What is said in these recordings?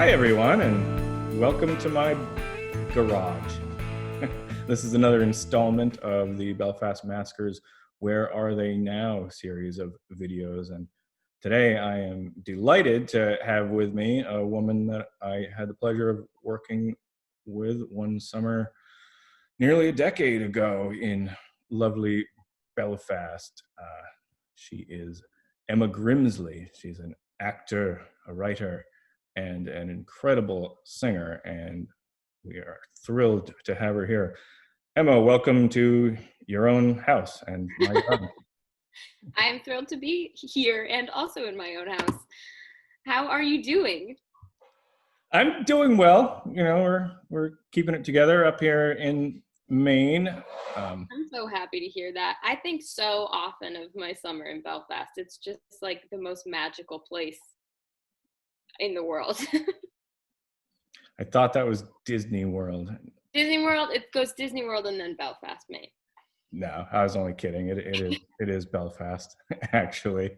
Hi, everyone, and welcome to my garage. This is another installment of the Belfast Massacres Where Are They Now series of videos. And today I am delighted to have with me a woman that I had the pleasure of working with one summer nearly a decade ago in lovely Belfast. She is Emma Grimsley. She's an actor, a writer, and an incredible singer, and we are thrilled to have her here. Emma, welcome to your own house and my garden. I'm thrilled to be here and also in my own house. How are you doing? I'm doing well. You know, we're keeping it together up here in Maine. I'm so happy to hear that. I think so often of my summer in Belfast. It's just like the most magical place in the world. I thought that was Disney World. Disney World, it goes Disney World and then Belfast, Maine. No, I was only kidding. It is Belfast, actually.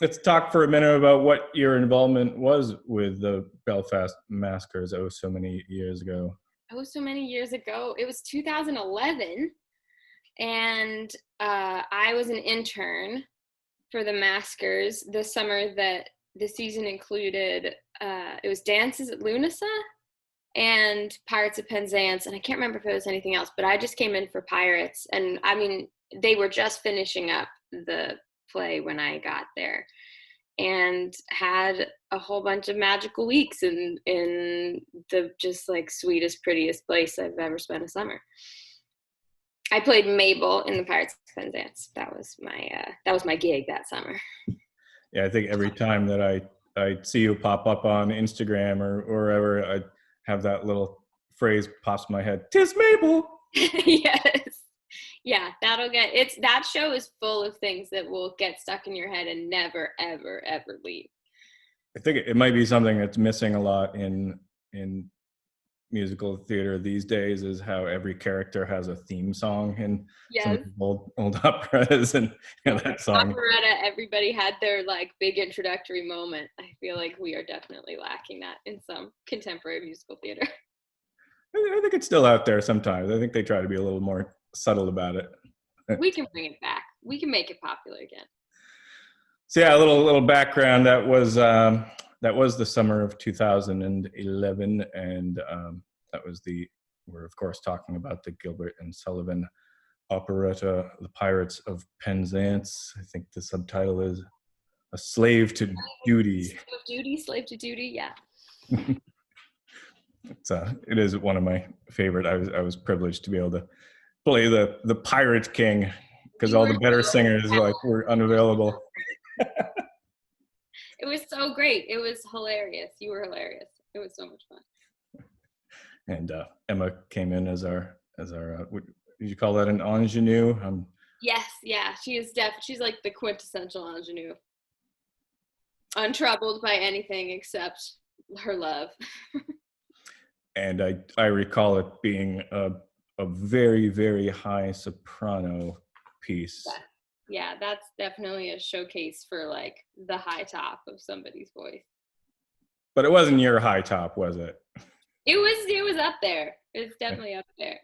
Let's talk for a minute about what your involvement was with the Belfast Massacres so many years ago. So many years ago. It was 2011, and I was an intern for the Maskers the summer that the season included. It was Dances at Lunasa and Pirates of Penzance, and I can't remember if it was anything else, but I just came in for Pirates, and I mean, they were just finishing up the play when I got there, and had a whole bunch of magical weeks in the just like sweetest, prettiest place I've ever spent a summer. I played Mabel in the Pirates of Penzance. That was my gig that summer. Yeah, I think every time that I see you pop up on Instagram or wherever, I have that little phrase pops in my head. "'Tis Mabel." Yes. Yeah, that show is full of things that will get stuck in your head and never, ever, ever leave. I think it might be something that's missing a lot in musical theater these days, is how every character has a theme song in some Yes. old operas, and that song. Operetta, everybody had their like big introductory moment. I feel like we are definitely lacking that in some contemporary musical theater. I think it's still out there sometimes. I think they try to be a little more subtle about it. We can bring it back. We can make it popular again. So yeah, a little background. That was the summer of 2011, and we're of course talking about the Gilbert and Sullivan operetta, The Pirates of Penzance. I think the subtitle is A Slave to Duty. Slave to duty, yeah. It is one of my favorite. I was privileged to be able to play the Pirate King, because all the better singers were unavailable. It was so great. It was hilarious. You were hilarious. It was so much fun. And Emma came in as our what did you call that, an ingenue? Yes, yeah. She's like the quintessential ingenue. Untroubled by anything except her love. And I recall it being a very, very high soprano piece. Yeah, that's definitely a showcase for like the high top of somebody's voice. But it wasn't your high top, was it? It was up there. It was definitely up there.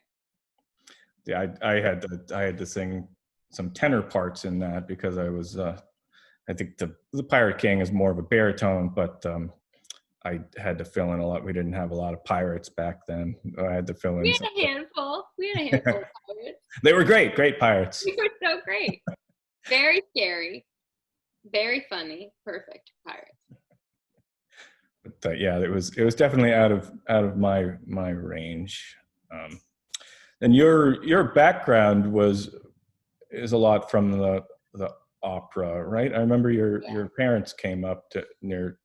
Yeah, I had to sing some tenor parts in that, because I was I think the Pirate King is more of a baritone, but I had to fill in a lot. We didn't have a lot of pirates back then. I had to fill in. We had a handful of pirates. They were great pirates. They were so great. Very scary, very funny, perfect pirates. But yeah, it was definitely out of my range. And your background is a lot from the opera, right? I remember your parents came up to near,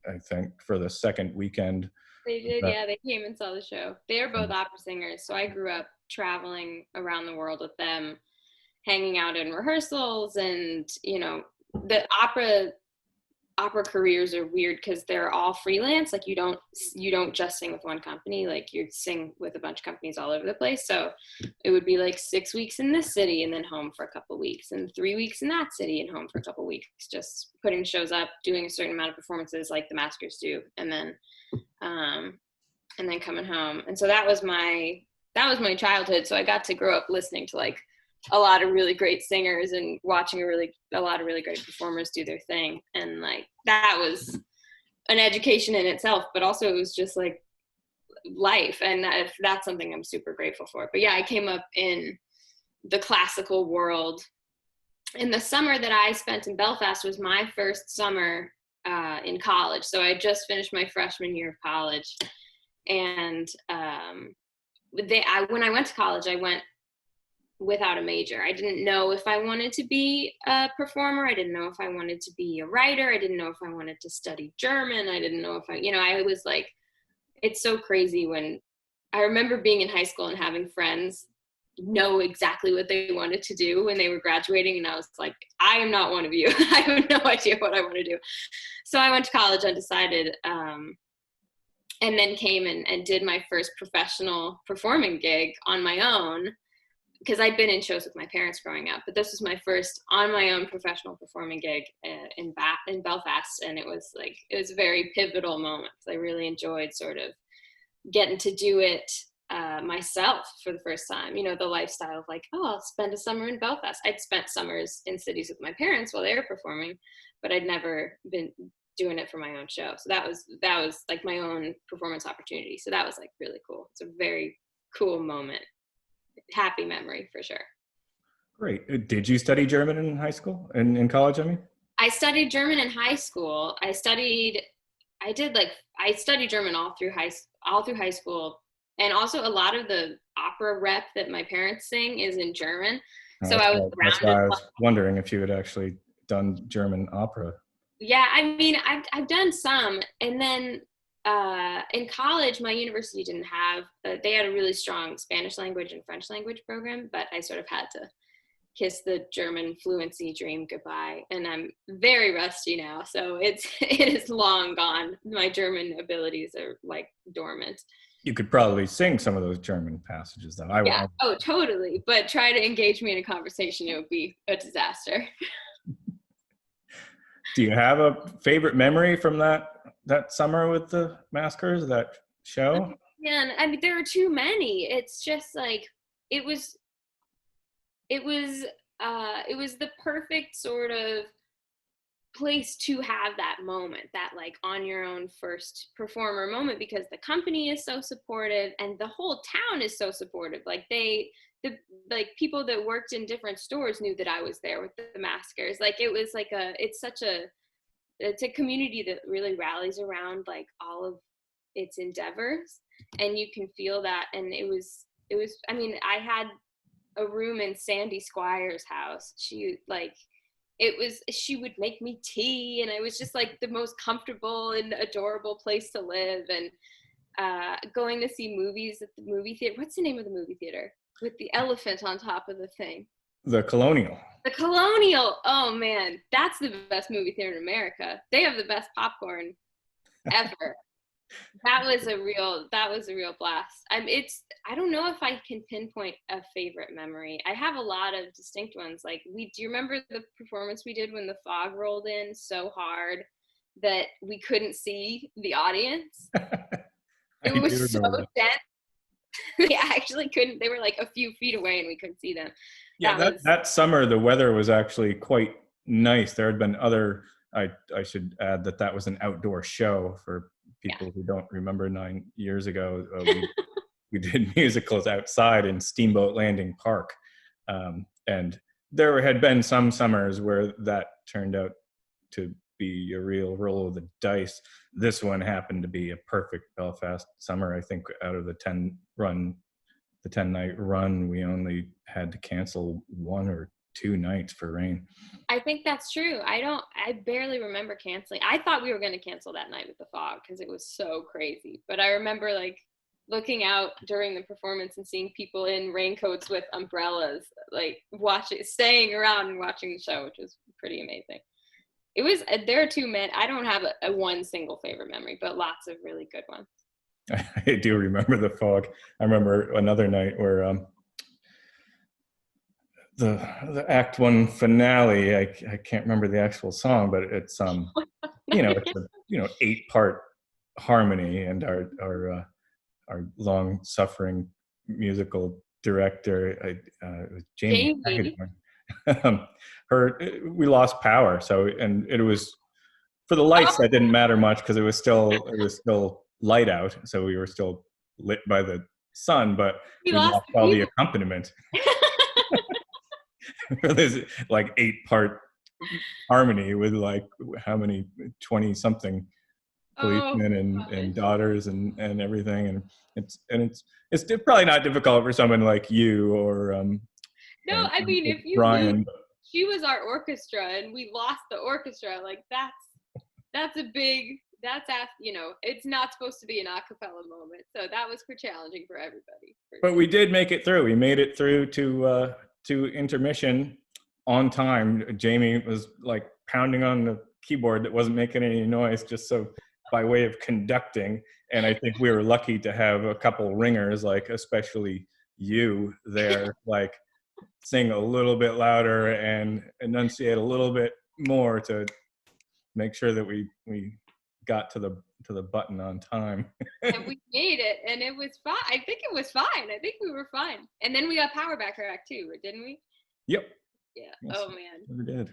I think, for the second weekend. They did, yeah. They came and saw the show. They are both opera singers, so I grew up traveling around the world with them, hanging out in rehearsals, and the opera opera careers are weird because they're all freelance. Like you don't just sing with one company, like you sing with a bunch of companies all over the place. So it would be like 6 weeks in this city and then home for a couple of weeks, and 3 weeks in that city and home for a couple of weeks, just putting shows up, doing a certain amount of performances like the Maskers do, and then coming home. And so that was my childhood. So I got to grow up listening to like a lot of really great singers and watching a lot of really great performers do their thing. And like, that was an education in itself, but also it was just like life. And that's something I'm super grateful for. But yeah, I came up in the classical world. And the summer that I spent in Belfast was my first summer in college. So I just finished my freshman year of college. And when I went to college, I went without a major. I didn't know if I wanted to be a performer. I didn't know if I wanted to be a writer. I didn't know if I wanted to study German. I didn't know if I was like, it's so crazy when I remember being in high school and having friends know exactly what they wanted to do when they were graduating. And I was like, I am not one of you. I have no idea what I want to do. So I went to college undecided, and then came and did my first professional performing gig on my own, because I'd been in shows with my parents growing up, but this was my first on my own professional performing gig in Belfast. And it was a very pivotal moment, because I really enjoyed sort of getting to do it myself for the first time. The lifestyle of like, oh, I'll spend a summer in Belfast. I'd spent summers in cities with my parents while they were performing, but I'd never been doing it for my own show. So that was like my own performance opportunity. So that was like really cool. It's a very cool moment. Happy memory for sure. Great. Did you study German in high school, in college, I mean? I studied German in high school. I studied German all through high school. And also a lot of the opera rep that my parents sing is in German. So I was that's why I was wondering if you had actually done German opera. Yeah, I mean, I've done some. And then in college, my university didn't have, they had a really strong Spanish language and French language program, but I sort of had to kiss the German fluency dream goodbye. And I'm very rusty now, so it is long gone. My German abilities are like dormant. You could probably sing some of those German passages, though. Yeah, oh, totally. But try to engage me in a conversation, it would be a disaster. Do you have a favorite memory from that summer with the Maskers, that show? Yeah, I mean, there are too many. It's just like, it was the perfect sort of place to have that moment, that like on your own first performer moment, because the company is so supportive and the whole town is so supportive. Like the people that worked in different stores knew that I was there with the Maskers. Like it was like it's a community that really rallies around like all of its endeavors, and you can feel that. And it was I mean, I had a room in Sandy Squire's house. She would make me tea, and it was just like the most comfortable and adorable place to live. And going to see movies at the movie theater. What's the name of the movie theater with the elephant on top of the thing? The Colonial. The Colonial. Oh man, that's the best movie theater in America. They have the best popcorn ever. That was a real blast. I don't know if I can pinpoint a favorite memory. I have a lot of distinct ones. Like do you remember the performance we did when the fog rolled in so hard that we couldn't see the audience? It was so dense. We actually couldn't. They were like a few feet away and we couldn't see them. Yeah, that summer the weather was actually quite nice. There had been other, I should add that was an outdoor show for people who don't remember 9 years ago. We did musicals outside in Steamboat Landing Park. And there had been some summers where that turned out to be a real roll of the dice. This one happened to be a perfect Belfast summer. I think out of the 10-night run, we only had to cancel 1 or 2 nights for rain. I think that's true. I barely remember canceling. I thought we were going to cancel that night with the fog because it was so crazy. But I remember like looking out during the performance and seeing people in raincoats with umbrellas, like staying around and watching the show, which was pretty amazing. It was, there are too many. I don't have a one single favorite memory, but lots of really good ones. I do remember the fog. I remember another night where the Act One finale. I can't remember the actual song, but it's it's a 8-part harmony, and our long suffering musical director, it was Jamie. We lost power, so and it was for the lights that didn't matter much because it was still light out, so we were still lit by the sun, but we lost all the accompaniment. There's like 8-part harmony with like how many 20 something policemen and daughters and everything, and it's probably not difficult for someone like you or no, I mean, if you Brian. lose, she was our orchestra and we lost the orchestra, like that's a big, it's not supposed to be an a cappella moment, so that was challenging for everybody. But we did make it through. We made it through to intermission on time. Jamie was like pounding on the keyboard that wasn't making any noise, just so by way of conducting. And I think we were lucky to have a couple ringers, like especially you there, like sing a little bit louder and enunciate a little bit more to make sure that we got to the button on time. And we made it, and it was fine. I think it was fine. I think we were fine. And then we got power back for Act 2, didn't we? Yep. Yeah. Yes, oh man. We did.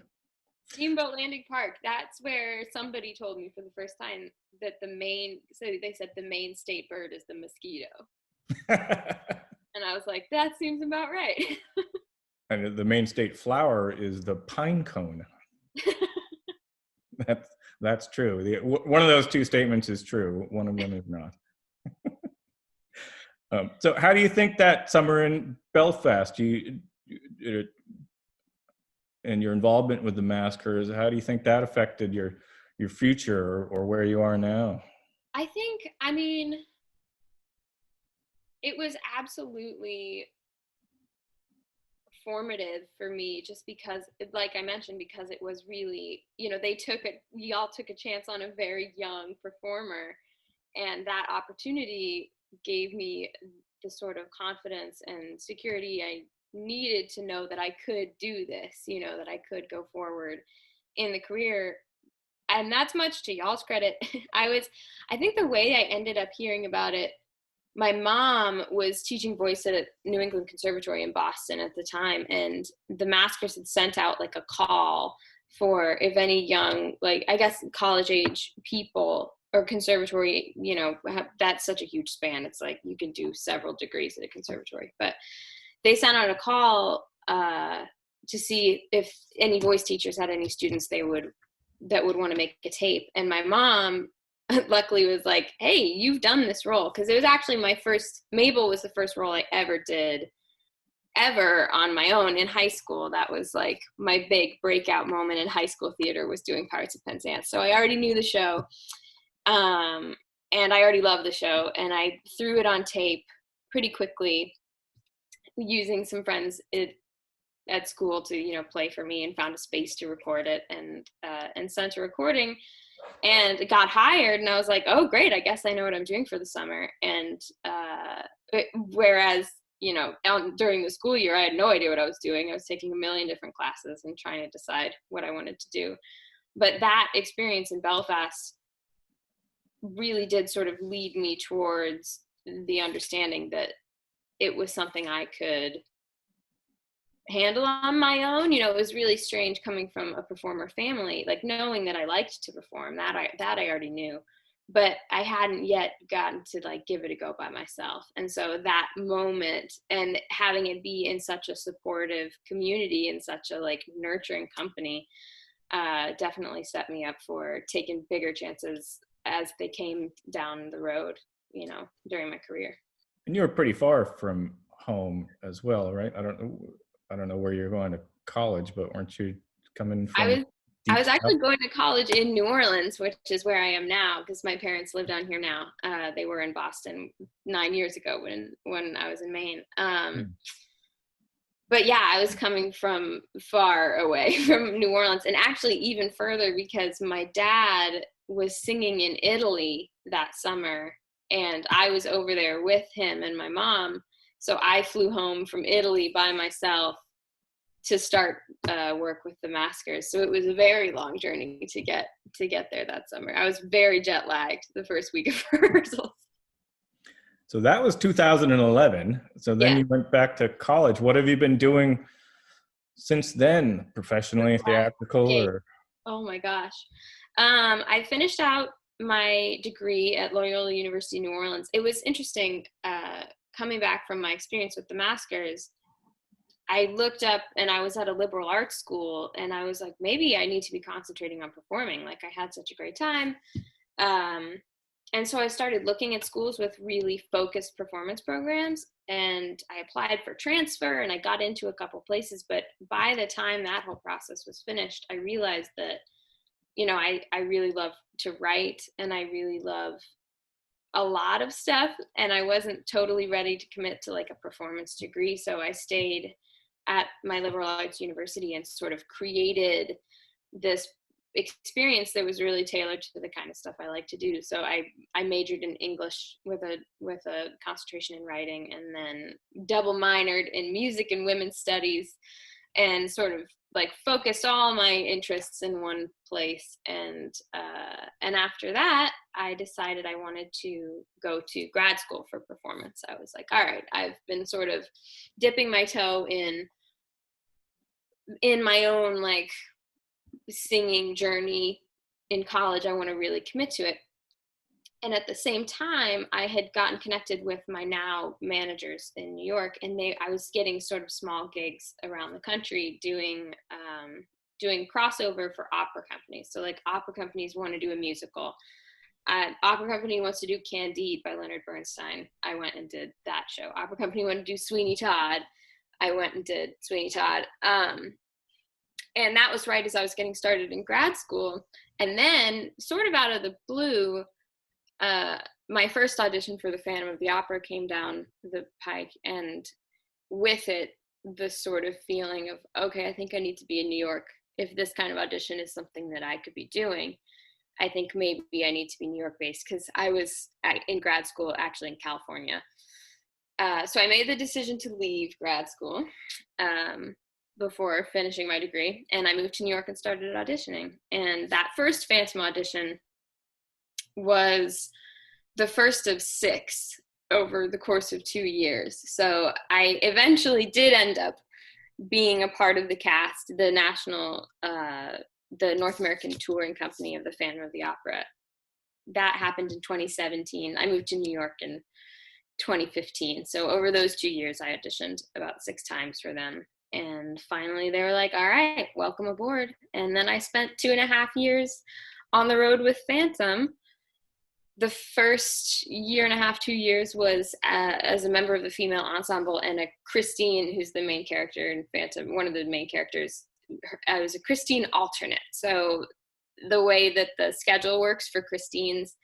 Steamboat Landing Park. That's where somebody told me for the first time that they said the main state bird is the mosquito. And I was like, that seems about right. And the main state flower is the pine cone. That's true. One of those two statements is true. One of them is not. So how do you think that summer in Belfast, and your involvement with the maskers, how do you think that affected your future or where you are now? I think, it was absolutely formative for me, just because, like I mentioned, because it was really, y'all took a chance on a very young performer, and that opportunity gave me the sort of confidence and security I needed to know that I could do this, that I could go forward in the career. And that's much to y'all's credit. I think the way I ended up hearing about it, my mom was teaching voice at a New England Conservatory in Boston at the time, and the maskers had sent out like a call for if any young, like I guess college age people or conservatory, that's such a huge span. It's like you can do several degrees at a conservatory, but they sent out a call to see if any voice teachers had any students that would want to make a tape. And my mom luckily was like, hey, you've done this role. Because it was actually Mabel was the first role I ever did on my own in high school. That was like my big breakout moment in high school theater, was doing Pirates of Penzance. So I already knew the show. And I already loved the show. And I threw it on tape pretty quickly, using some friends at school to play for me, and found a space to record it, and sent a recording, and got hired. And I was like, oh great, I guess I know what I'm doing for the summer. And whereas during the school year I had no idea what I was doing. I was taking a million different classes and trying to decide what I wanted to do. But that experience in Belfast really did sort of lead me towards the understanding that it was something I could handle on my own. It was really strange coming from a performer family, like knowing that I liked to perform, that I already knew, but I hadn't yet gotten to like give it a go by myself. And so that moment, and having it be in such a supportive community, in such a like nurturing company, definitely set me up for taking bigger chances as they came down the road, during my career. And you were pretty far from home as well, right? I don't know where you're going to college, but weren't you coming from? I was actually going to college in New Orleans, which is where I am now, because my parents live down here now. They were in Boston 9 years ago when I was in Maine. but yeah, I was coming from far away from New Orleans, and actually even further because my dad was singing in Italy that summer, and I was over there with him and my mom. So I flew home from Italy by myself to start work with the Maskers. So it was a very long journey to get there that summer. I was very jet lagged the first week of rehearsals. So that was 2011. So then Yeah. you went back to college. What have you been doing since then, professionally, theatrical, Okay. or? Oh my gosh. I finished out my degree at Loyola University New Orleans. It was interesting coming back from my experience with the Maskers. I looked up and I was at a liberal arts school and I was like, maybe I need to be concentrating on performing. Like I had such a great time. Um, and so I started looking at schools with really focused performance programs, and I applied for transfer and I got into a couple places. But by the time that whole process was finished, I realized that, I really love to write and I really love a lot of stuff. And I wasn't totally ready to commit to like a performance degree. So I stayed at my liberal arts university and sort of created this experience that was really tailored to the kind of stuff I like to do. So I majored in English with a concentration in writing, and then double minored in music and women's studies, and sort of like focused all my interests in one place. And after that, I decided I wanted to go to grad school for performance. I was like, all right, I've been sort of dipping my toe in my own like singing journey in college. I want to really commit to it. And at the same time, I had gotten connected with my now managers in New York, and I was getting sort of small gigs around the country doing crossover for opera companies. So like opera companies want to do a musical. Opera company wants to do Candide by Leonard Bernstein. I went and did that show. Opera company wanted to do Sweeney Todd. I went and did Sweeney Todd. And that was right as I was getting started in grad school. And then sort of out of the blue, my first audition for the Phantom of the Opera came down the pike, and with it, the sort of feeling of, okay, I think I need to be in New York. If this kind of audition is something that I could be doing, I think maybe I need to be New York based, because I was in grad school actually in California. So I made the decision to leave grad school before finishing my degree, and I moved to New York and started auditioning. And that first Phantom audition was the first of 6 over the course of 2 years. So I eventually did end up being a part of the cast, the North American touring company of the Phantom of the Opera. That happened in 2017. I moved to New York in 2015. So over those 2 years, I auditioned about 6 times for them. And finally, they were like, all right, welcome aboard. And then I spent 2.5 years on the road with Phantom. The first 1.5, 2 years was as a member of the female ensemble, and a Christine, who's the main character in Phantom, one of the main characters. I was a Christine alternate. So the way that the schedule works for Christine's,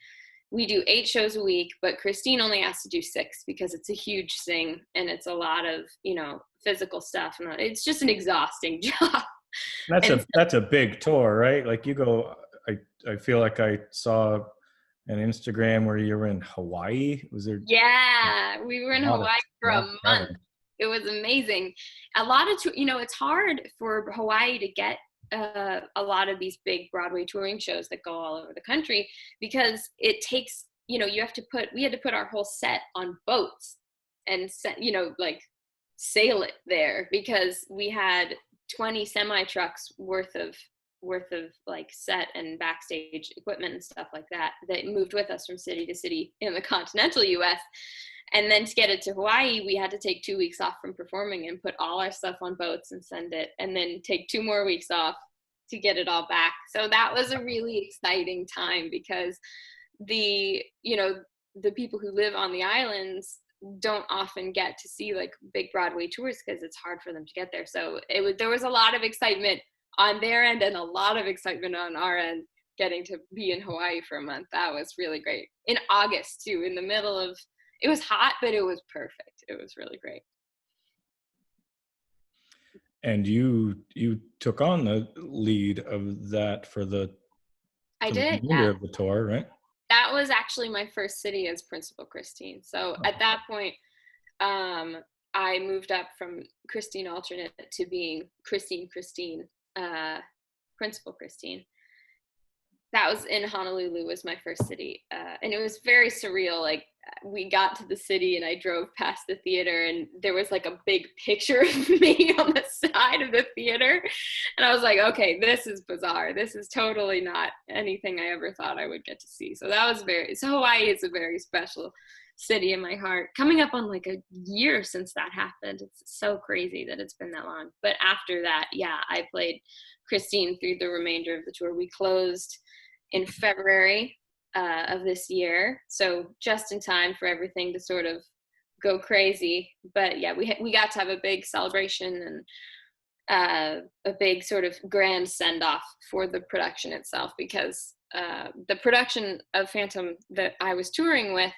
we do 8 shows a week, but Christine only has to do 6 because it's a huge sing and it's a lot of, physical stuff. And it's just an exhausting job. That's a big tour, right? Like you go, I feel like I saw an Instagram where you were in Hawaii. Was there? Yeah, we were in Hawaii for a month. Traveling. It was amazing. A lot of, it's hard for Hawaii to get a lot of these big Broadway touring shows that go all over the country, because it takes, we had to put our whole set on boats and sail it there, because we had 20 semi trucks worth of like set and backstage equipment and stuff like that moved with us from city to city in the continental US. And then to get it to Hawaii, we had to take 2 weeks off from performing and put all our stuff on boats and send it, and then take 2 more weeks off to get it all back. So that was a really exciting time, because the people who live on the islands don't often get to see like big Broadway tours, because it's hard for them to get there. So there was a lot of excitement on their end and a lot of excitement on our end, getting to be in Hawaii for a month. That was really great. In August too, in the middle of, it was hot, but it was perfect. It was really great. And you took on the lead of that I for the did, remainder of the tour, right? that was actually my first city as Principal Christine. So at that point, um, I moved up from Christine alternate to being Christine, uh, Principal Christine. That was in Honolulu, was my first city, and it was very surreal. Like, we got to the city and I drove past the theater and there was like a big picture of me on the side of the theater, and I was like, okay, this is bizarre, this is totally not anything I ever thought I would get to see. So that was so Hawaii is a very special city in my heart, coming up on like a year since that happened. It's so crazy that it's been that long. But after that, yeah, I played Christine through the remainder of the tour. We closed in February of this year, so just in time for everything to sort of go crazy. But yeah, we got to have a big celebration and a big sort of grand send off for the production itself, because the production of Phantom that I was touring with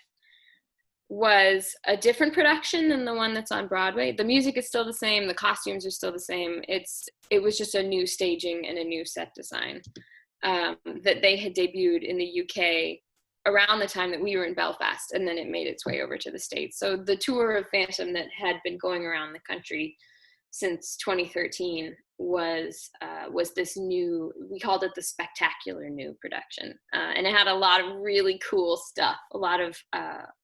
was a different production than the one that's on Broadway. The music is still the same, the costumes are still the same. It was just a new staging and a new set design that they had debuted in the UK around the time that we were in Belfast, and then it made its way over to the States. So the tour of Phantom that had been going around the country since 2013 was this new, we called it the Spectacular New production, and it had a lot of really cool stuff, a lot of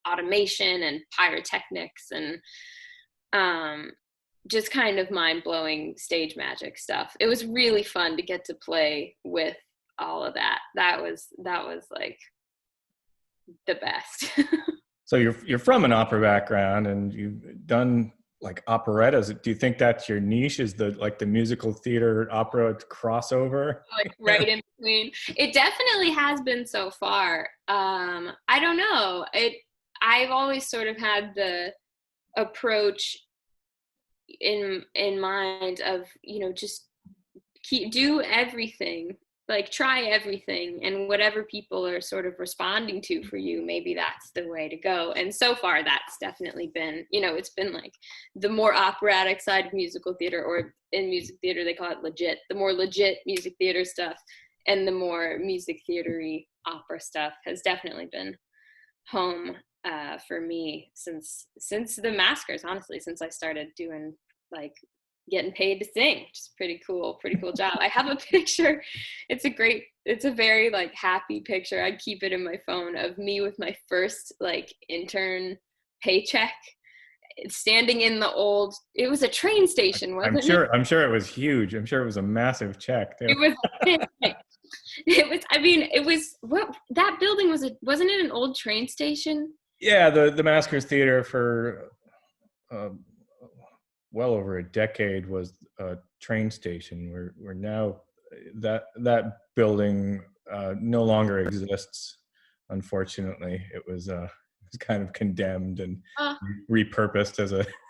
automation and pyrotechnics and just kind of mind-blowing stage magic stuff. It was really fun to get to play with all of that. That was like the best. So you're from an opera background and you've done like operettas. Do you think that's your niche, is the like the musical theater opera crossover? Like right in between. It definitely has been so far. I don't know. I've always sort of had the approach in mind of, just do everything, like try everything, and whatever people are sort of responding to for you, maybe that's the way to go. And so far that's definitely been, it's been like the more operatic side of musical theater, or in music theater they call it legit, the more legit music theater stuff, and the more music theatery opera stuff has definitely been home for me since the Maskers, honestly, since I started doing like getting paid to sing, which is pretty cool job. I have a picture. It's a very like happy picture. I'd keep it in my phone, of me with my first like intern paycheck, standing in it was a train station, wasn't it? I'm sure it was huge. I'm sure it was a massive check too. It was big. That building wasn't it an old train station? Yeah, the Maskers Theater for well over a decade was a train station. We're now that building no longer exists. Unfortunately, it was kind of condemned and repurposed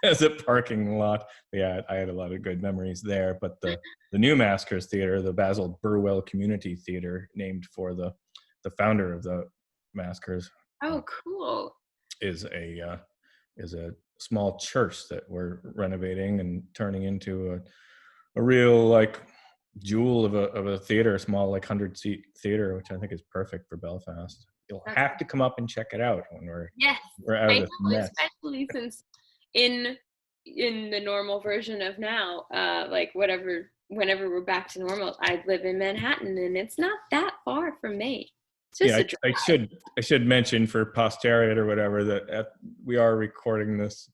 as a parking lot. But yeah, I had a lot of good memories there. But the new Maskers Theater, the Basil Burwell Community Theater, named for the founder of the Maskers, Oh, cool. is a small church that we're renovating and turning into a real like jewel of a theater, a small like 100-seat theater, which I think is perfect for Belfast. You'll have to come up and check it out when we're out I of this know, mess. especially since in the normal version of now, like whenever we're back to normal, I live in Manhattan and it's not that far from me. It's just Yeah, I should mention for posterity or whatever that we are recording this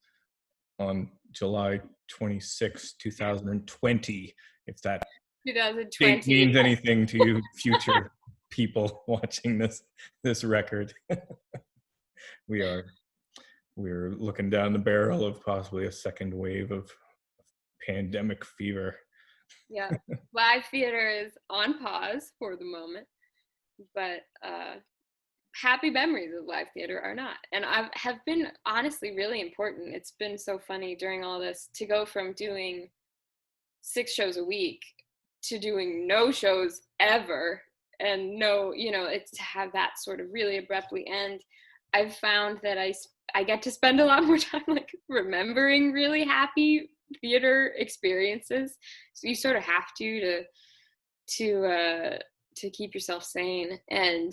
on July 26, 2020. If that 2020 means anything to you, future people watching this record, we're looking down the barrel of possibly a second wave of pandemic fever. Yeah, live theater is on pause for the moment, but happy memories of live theater are not. And have been honestly really important. It's been so funny during all this to go from doing 6 shows a week to doing no shows ever, and it's to have that sort of really abruptly end. I've found that I get to spend a lot more time like remembering really happy theater experiences. So you sort of have to keep yourself sane. And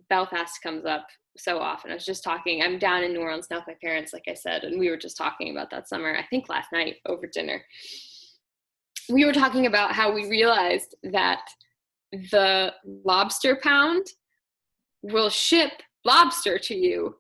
Belfast comes up so often. I'm down in New Orleans now with my parents, like I said, and we were just talking about that summer, I think last night over dinner. We were talking about how we realized that the lobster pound will ship lobster to you.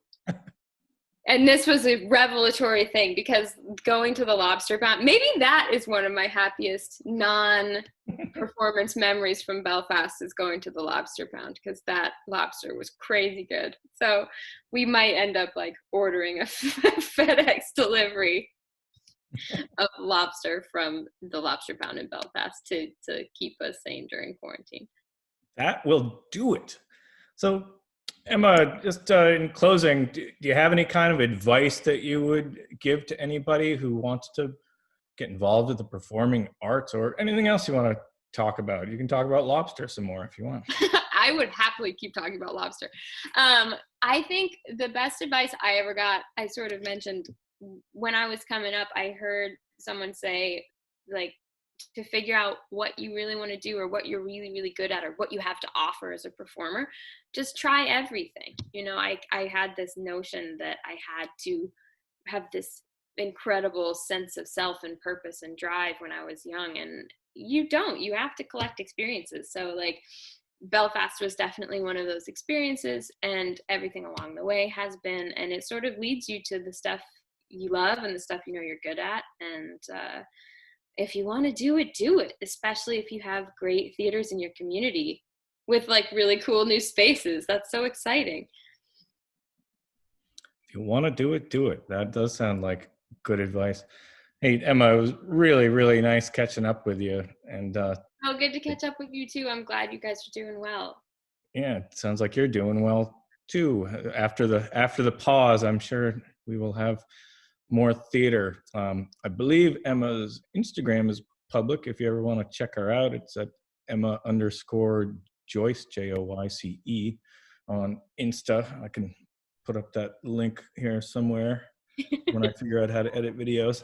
And this was a revelatory thing, because going to the lobster pound, maybe that is one of my happiest non-performance memories from Belfast, is going to the lobster pound, because that lobster was crazy good. So we might end up like ordering a FedEx delivery of lobster from the lobster pound in Belfast to keep us sane during quarantine. That will do it. So, Emma, just in closing, do you have any kind of advice that you would give to anybody who wants to get involved with the performing arts, or anything else you want to talk about? You can talk about lobster some more if you want. I would happily keep talking about lobster. I think the best advice I ever got, I sort of mentioned when I was coming up, I heard someone say, like, to figure out what you really want to do, or what you're really, really good at, or what you have to offer as a performer, just try everything. I had this notion that I had to have this incredible sense of self and purpose and drive when I was young, and you have to collect experiences. So like Belfast was definitely one of those experiences, and everything along the way has been, and it sort of leads you to the stuff you love and the stuff you're good at. And if you want to do it, especially if you have great theaters in your community with like really cool new spaces. That's so exciting. If you want to do it, do it. That does sound like good advice. Hey, Emma, it was really, really nice catching up with you. And Oh, good to catch up with you too. I'm glad you guys are doing well. yeah, it sounds like you're doing well too. After the pause, I'm sure we will have more theater. I believe Emma's Instagram is public. If you ever want to check her out, it's at Emma_Joyce, Joyce, on Insta. I can put up that link here somewhere when I figure out how to edit videos.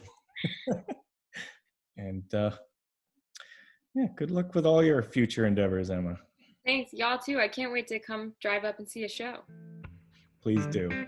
And yeah, good luck with all your future endeavors, Emma. Thanks, y'all too. I can't wait to come drive up and see a show. Please do.